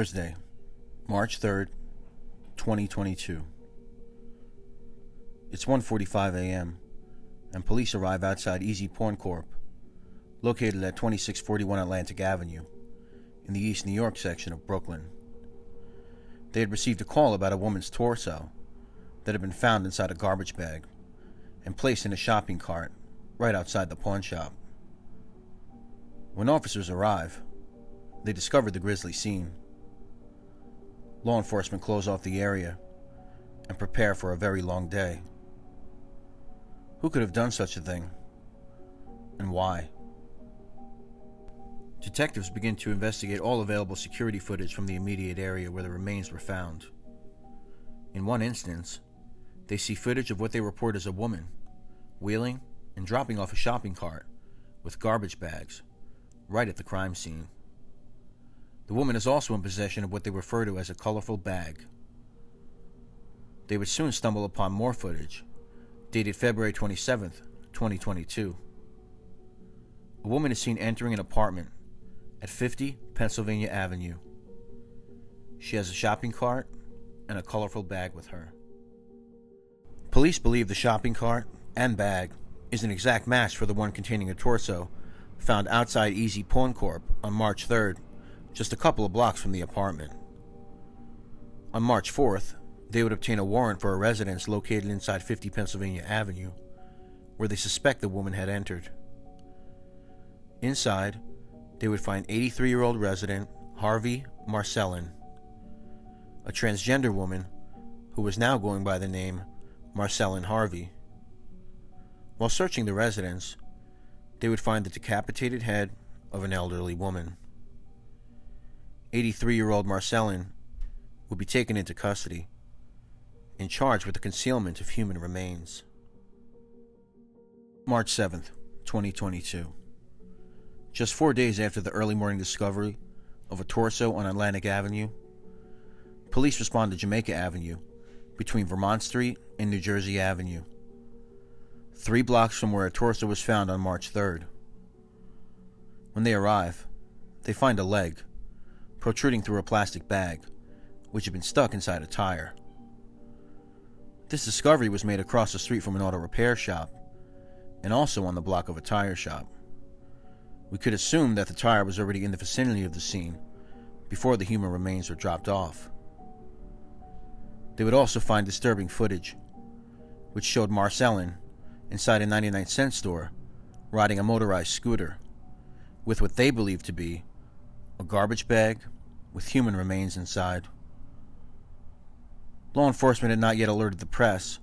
Thursday, March 3rd, 2022. It's 1:45 a.m. and police arrive outside Easy Porn Corp., located at 2641 Atlantic Avenue, in the East New York section of Brooklyn. They had received a call about a woman's torso that had been found inside a garbage bag and placed in a shopping cart right outside the pawn shop. When officers arrive, they discovered the grisly scene. Law enforcement close off the area and prepare for a very long day. Who could have done such a thing? And why? Detectives begin to investigate all available security footage from the immediate area where the remains were found. In one instance, they see footage of what they report as a woman wheeling and dropping off a shopping cart with garbage bags right at the crime scene. The woman is also in possession of what they refer to as a colorful bag. They would soon stumble upon more footage, dated February 27th, 2022. A woman is seen entering an apartment at 50 Pennsylvania Avenue. She has a shopping cart and a colorful bag with her. Police believe the shopping cart and bag is an exact match for the one containing a torso found outside Easy Porn Corp. On March 3rd, just a couple of blocks from the apartment. On March 4th, they would obtain a warrant for a residence located inside 50 Pennsylvania Avenue, where they suspect the woman had entered. Inside, they would find 83-year-old resident Harvey Marcelin, a transgender woman who was now going by the name Marcelin Harvey. While searching the residence, they would find the decapitated head of an elderly woman. 83-year-old Marcelin would be taken into custody and charged with the concealment of human remains. March 7th, 2022. Just 4 days after the early morning discovery of a torso on Atlantic Avenue, police respond to Jamaica Avenue between Vermont Street and New Jersey Avenue, 3 blocks from where a torso was found on March 3rd. When they arrive, they find a leg protruding through a plastic bag, which had been stuck inside a tire. This discovery was made across the street from an auto repair shop, and also on the block of a tire shop. We could assume that the tire was already in the vicinity of the scene before the human remains were dropped off. They would also find disturbing footage, which showed Marcelin inside a 99-cent store riding a motorized scooter with what they believed to be a garbage bag with human remains inside. Law enforcement had not yet alerted the press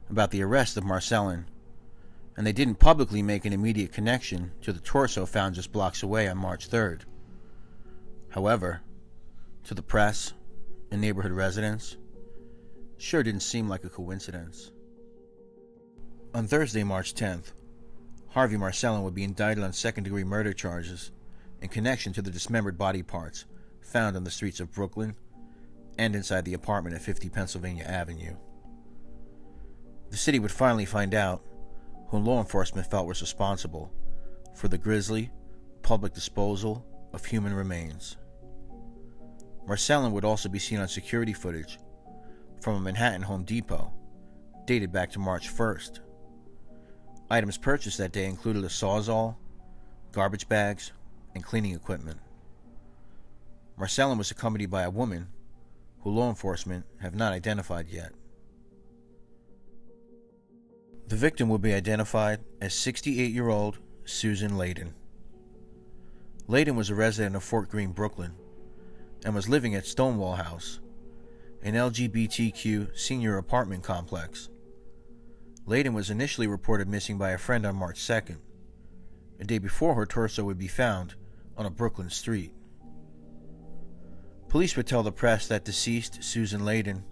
about the arrest of Marcelin, and they didn't publicly make an immediate connection to the torso found just blocks away on March 3rd. However, to the press and neighborhood residents, it sure didn't seem like a coincidence. On Thursday, March 10th, Harvey Marcelin would be indicted on second-degree murder charges in connection to the dismembered body parts found on the streets of Brooklyn and inside the apartment at 50 Pennsylvania Avenue. The city would finally find out who law enforcement felt was responsible for the grisly public disposal of human remains. Marcelin would also be seen on security footage from a Manhattan Home Depot dated back to March 1st. Items purchased that day included a Sawzall, garbage bags, and cleaning equipment. Marcelin was accompanied by a woman who law enforcement have not identified yet. The victim will be identified as 68-year-old Susan Leyden. Leyden was a resident of Fort Greene, Brooklyn, and was living at Stonewall House, an LGBTQ senior apartment complex. Leyden was initially reported missing by a friend on March 2nd, a day before her torso would be found on a Brooklyn street. Police would tell the press that deceased Susan Leyden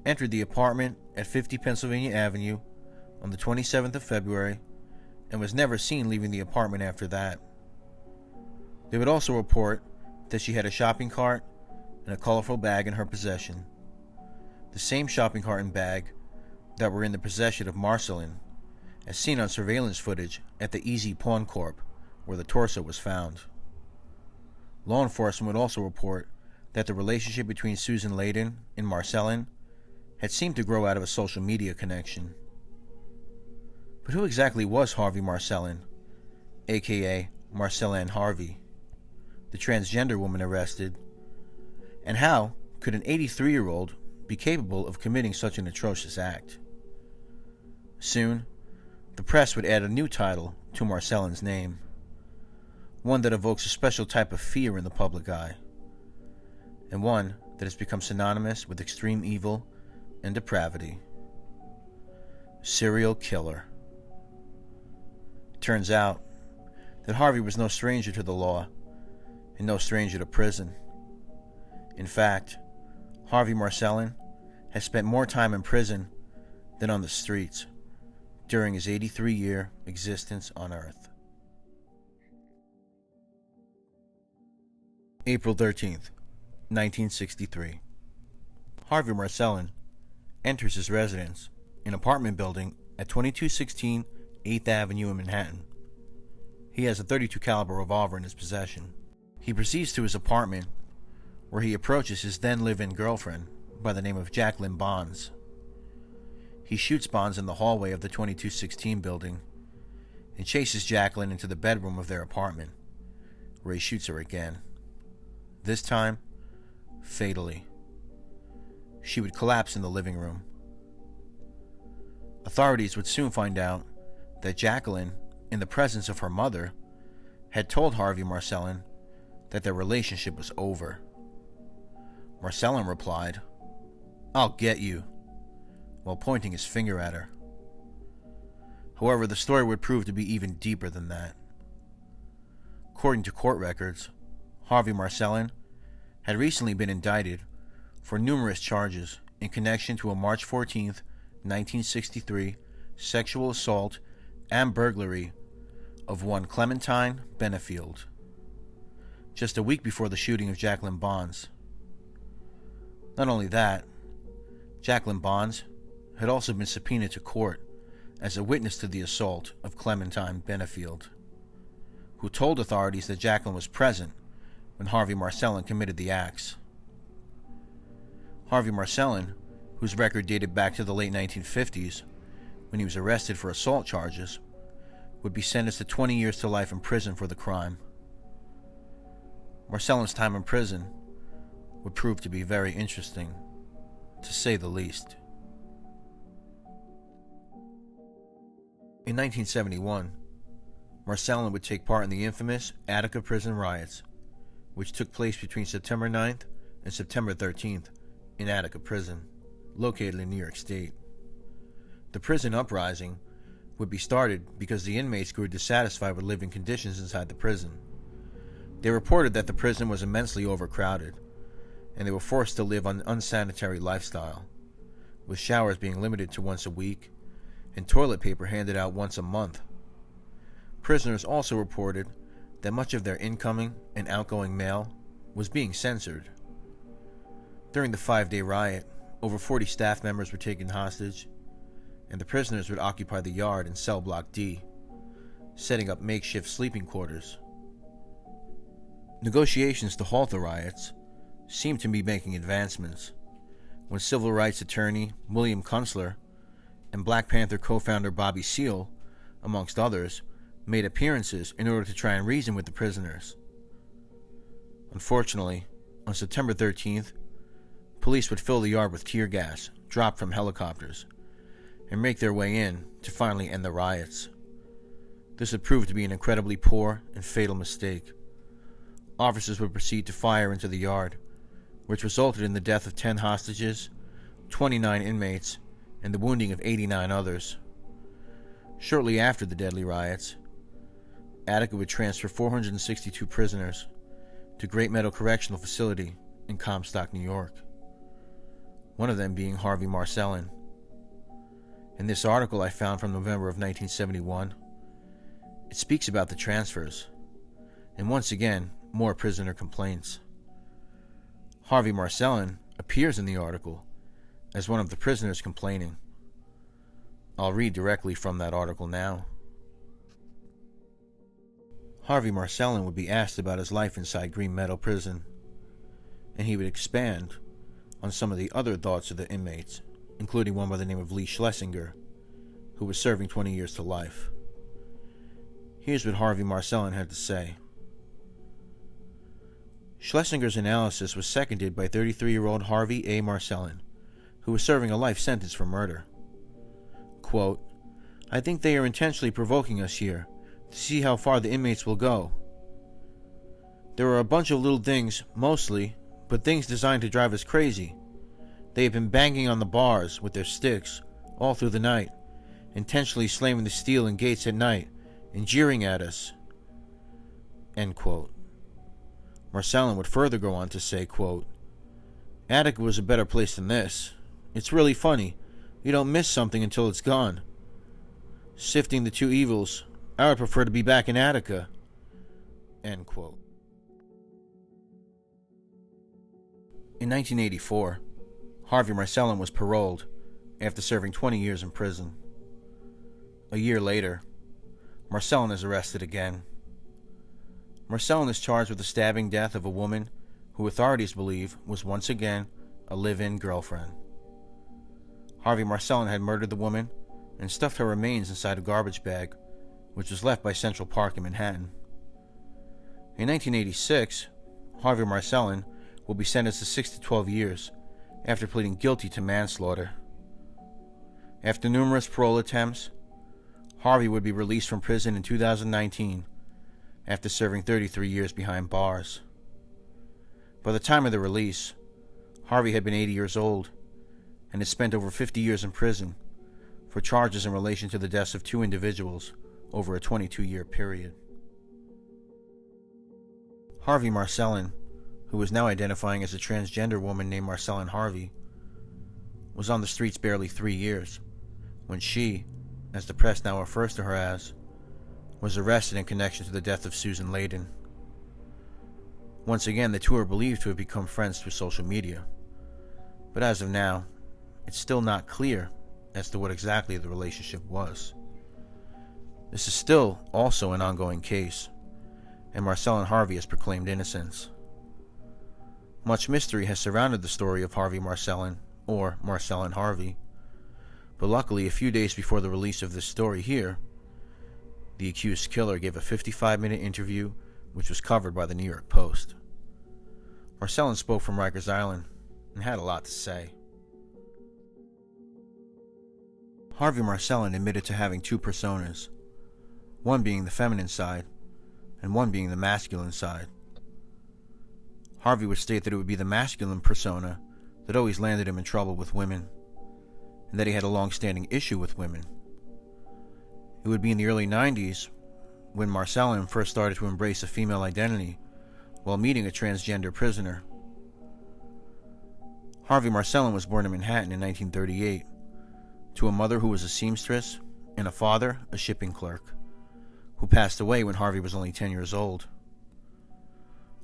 entered the apartment at 50 Pennsylvania Avenue on the 27th of February and was never seen leaving the apartment after that. They would also report that she had a shopping cart and a colorful bag in her possession, the same shopping cart and bag that were in the possession of Marcelin, as seen on surveillance footage at the Easy Pawn Corp., where the torso was found. Law enforcement would also report that the relationship between Susan Leyden and Marcelin had seemed to grow out of a social media connection. But who exactly was Harvey Marcelin, aka Marcelin Harvey, the transgender woman arrested, and how could an 83-year-old be capable of committing such an atrocious act? Soon, the press would add a new title to Marcelin's name, one that evokes a special type of fear in the public eye, and one that has become synonymous with extreme evil and depravity: serial killer. Turns out that Harvey was no stranger to the law and no stranger to prison. In fact, Harvey Marcelin has spent more time in prison than on the streets during his 83-year existence on Earth. April 13th, 1963. Harvey Marcelin enters his residence, an apartment building at 2216 8th Avenue in Manhattan. He has a .32 caliber revolver in his possession. He proceeds to his apartment, where he approaches his then live-in girlfriend by the name of Jacqueline Bonds. He shoots Bonds in the hallway of the 2216 building and chases Jacqueline into the bedroom of their apartment, where he shoots her again. This time, fatally. She would collapse in the living room. Authorities would soon find out that Jacqueline, in the presence of her mother, had told Harvey Marcelin that their relationship was over. Marcelin replied, "I'll get you," while pointing his finger at her. However, the story would prove to be even deeper than that. According to court records, Harvey Marcelin had recently been indicted for numerous charges in connection to a March 14th, 1963 sexual assault and burglary of one Clementine Benefield, just a week before the shooting of Jacqueline Bonds. Not only that, Jacqueline Bonds had also been subpoenaed to court as a witness to the assault of Clementine Benefield, who told authorities that Jacqueline was present when Harvey Marcelin committed the acts. Harvey Marcelin, whose record dated back to the late 1950s, when he was arrested for assault charges, would be sentenced to 20 years to life in prison for the crime. Marcelin's time in prison would prove to be very interesting, to say the least. In 1971, Marcelin would take part in the infamous Attica prison riots, which took place between September 9th and September 13th in Attica prison, located in New York State. The prison uprising would be started because the inmates grew dissatisfied with living conditions inside the prison. They reported that the prison was immensely overcrowded, and they were forced to live an unsanitary lifestyle, with showers being limited to once a week and toilet paper handed out once a month. Prisoners also reported that much of their incoming and outgoing mail was being censored. During the 5-day riot, over 40 staff members were taken hostage, and the prisoners would occupy the yard in cell block D, setting up makeshift sleeping quarters. Negotiations to halt the riots seemed to be making advancements when civil rights attorney William Kunstler and Black Panther co-founder Bobby Seale, amongst others, made appearances in order to try and reason with the prisoners. Unfortunately, on September 13th, police would fill the yard with tear gas dropped from helicopters and make their way in to finally end the riots. This would prove to be an incredibly poor and fatal mistake. Officers would proceed to fire into the yard, which resulted in the death of 10 hostages, 29 inmates, and the wounding of 89 others. Shortly after the deadly riots, Attica would transfer 462 prisoners to Great Meadow Correctional Facility in Comstock, New York, one of them being Harvey Marcelin. In this article I found from November of 1971, it speaks about the transfers, and once again, more prisoner complaints. Harvey Marcelin appears in the article as one of the prisoners complaining. I'll read directly from that article now. Harvey Marcelin would be asked about his life inside Green Meadow Prison. and he would expand on some of the other thoughts of the inmates, including one by the name of Lee Schlesinger, who was serving 20 years to life. Here's what Harvey Marcelin had to say. Schlesinger's analysis was seconded by 33-year-old Harvey A. Marcelin, who was serving a life sentence for murder. Quote, I think they are intentionally provoking us here to see how far the inmates will go. There are a bunch of little things, mostly, but things designed to drive us crazy. They have been banging on the bars with their sticks all through the night, intentionally slamming the steel and gates at night and jeering at us. End quote. Marcelin would further go on to say, quote, Attica was a better place than this. It's really funny. You don't miss something until it's gone. Sifting the two evils, I would prefer to be back in Attica. End quote. In 1984, Harvey Marcelin was paroled after serving 20 years in prison. A year later, Marcelin is arrested again. Marcelin is charged with the stabbing death of a woman who authorities believe was once again a live-in girlfriend. Harvey Marcelin had murdered the woman and stuffed her remains inside a garbage bag, which was left by Central Park in Manhattan. In 1986, Harvey Marcelin will be sentenced to 6 to 12 years after pleading guilty to manslaughter. After numerous parole attempts, Harvey would be released from prison in 2019 after serving 33 years behind bars. By the time of the release, Harvey had been 80 years old and had spent over 50 years in prison for charges in relation to the deaths of 2 individuals over a 22-year period. Harvey Marcelin, who was now identifying as a transgender woman named Marcelin Harvey, was on the streets barely 3 years when she, as the press now refers to her as, was arrested in connection to the death of Susan Leyden. Once again, the two are believed to have become friends through social media, but as of now, it's still not clear as to what exactly the relationship was. This is still also an ongoing case, and Marcelin Harvey has proclaimed innocence. Much mystery has surrounded the story of Harvey Marcelin, or Marcelin Harvey, but luckily a few days before the release of this story here, the accused killer gave a 55-minute interview which was covered by the New York Post. Marcelin spoke from Rikers Island and had a lot to say. Harvey Marcelin admitted to having 2 personas, one being the feminine side and one being the masculine side. Harvey would state that it would be the masculine persona that always landed him in trouble with women, and that he had a long-standing issue with women. It would be in the early 90s when Marcelin first started to embrace a female identity while meeting a transgender prisoner. Harvey Marcelin was born in Manhattan in 1938 to a mother who was a seamstress and a father, a shipping clerk, who passed away when Harvey was only 10 years old.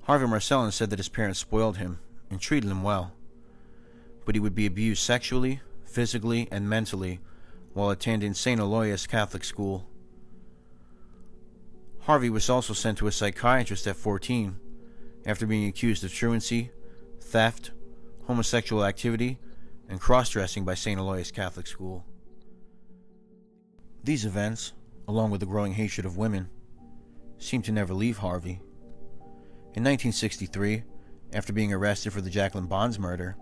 Harvey Marcelin said that his parents spoiled him and treated him well, but he would be abused sexually, physically, and mentally while attending St. Aloysius Catholic School. Harvey was also sent to a psychiatrist at 14 after being accused of truancy, theft, homosexual activity, and cross-dressing by St. Aloysius Catholic School. These events, along with the growing hatred of women, seemed to never leave Harvey. In 1963, after being arrested for the Jacqueline Bonds murder,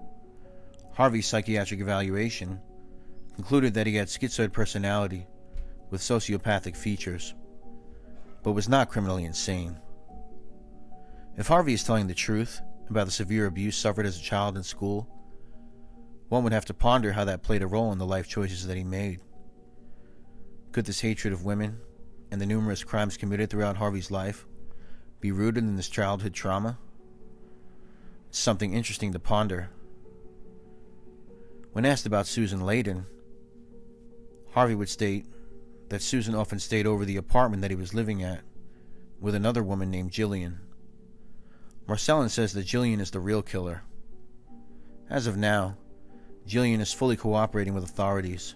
Harvey's psychiatric evaluation concluded that he had schizoid personality with sociopathic features, but was not criminally insane. If Harvey is telling the truth about the severe abuse suffered as a child in school, one would have to ponder how that played a role in the life choices that he made. Could this hatred of women and the numerous crimes committed throughout Harvey's life be rooted in this childhood trauma? It's something interesting to ponder. When asked about Susan Leyden, Harvey would state that Susan often stayed over the apartment that he was living at with another woman named Jillian. Marcelin says that Jillian is the real killer. As of now, Jillian is fully cooperating with authorities.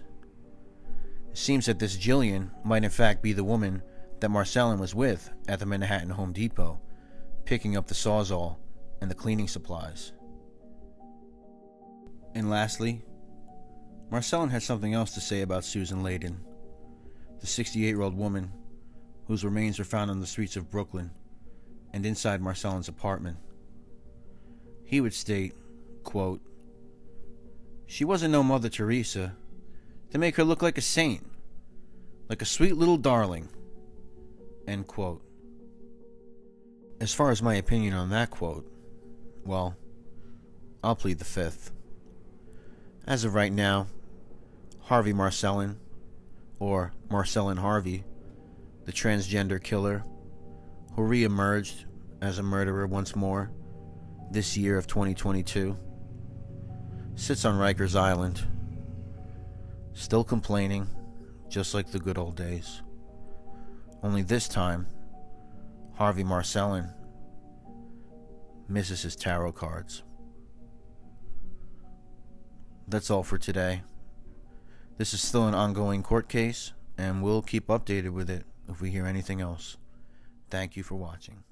It seems that this Jillian might in fact be the woman that Marcelin was with at the Manhattan Home Depot, picking up the Sawzall and the cleaning supplies. And lastly, Marcelin had something else to say about Susan Leyden, the 68-year-old woman whose remains were found on the streets of Brooklyn and inside Marcelin's apartment. He would state, quote, "She wasn't no Mother Teresa. They make her look like a saint, like a sweet little darling," end quote. As far as my opinion on that quote, well, I'll plead the fifth. As of right now, Harvey Marcelin, or Marcelin Harvey, the transgender killer who re-emerged as a murderer once more this year of 2022, sits on Rikers Island, still complaining, just like the good old days. Only this time, Harvey Marcelin misses his tarot cards. That's all for today. This is still an ongoing court case, and we'll keep updated with it if we hear anything else. Thank you for watching.